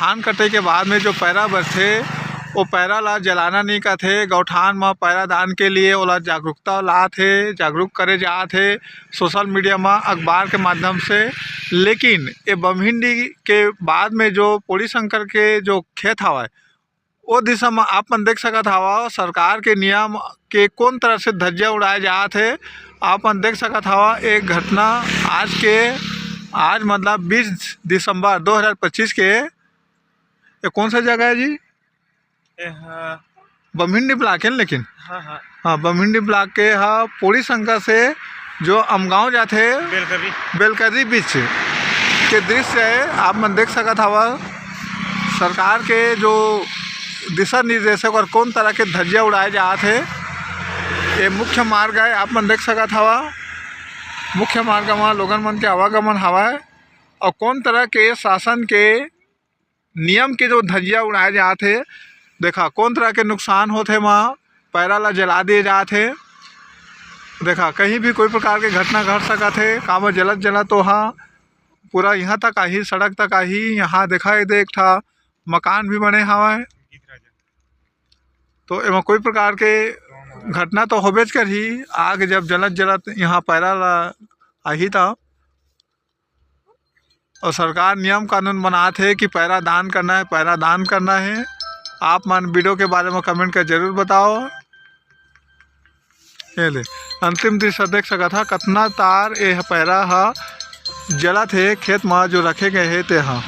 धान कटे के बाद में जो पैरा बरथे वो पैरा ला जलाना नहीं का थे। गौठान में पैरा दान के लिए ओला जागरूकता ला थे, जागरूक करे जा थे सोशल मीडिया में, अखबार के माध्यम से। लेकिन ये बमहिंडी के बाद में जो पोड़ी शंकर के जो खेत हवा वो दिशा में आप मन देख सकत हवा सरकार के नियम के कौन तरह से धज्जियाँ उड़ाए जाते थे। आप मन देख सकत हवा एक घटना आज मतलब 20 दिसंबर 2025 के ये कौन सा जगह है जी? बमहिंडी ब्लॉक है। लेकिन हाँ बमहिंडी ब्लॉक के हाँ पोड़ी शंकर से जो अमगांव जाते बेलकरी बीच के दृश्य है। आप मन देख सकत हवा सरकार के जो दिशा निर्देशक और कौन तरह के धज्जियाँ उड़ाए जाते थे। ये मुख्य मार्ग है, आप मन देख सकत हवा मुख्य मार्ग में लोगन मन के आवागमन हवा है और कौन तरह के शासन के नियम के जो धज्जियाँ उड़ाए जाते। देखा कौन तरह के नुकसान होते वहाँ पैरा ला जला दिए जाते। देखा कहीं भी कोई प्रकार के घटना घट सका थे। कामा जलत तो हाँ पूरा यहाँ तक आई, सड़क तक आई। यहाँ देखा है देख था मकान भी बने हवा है। तो एवं कोई प्रकार के घटना तो होबेच कर ही। आग जब जलत यहाँ पैरा ला आई था और सरकार नियम कानून बनाते है कि पैरा दान करना है। आप मन वीडियो के बारे में कमेंट कर जरूर बताओ। ये ले अंतिम दृश्य देख सका था कतना तार ये पैरा हा जलत है खेत में जो रखे गए है ते हा।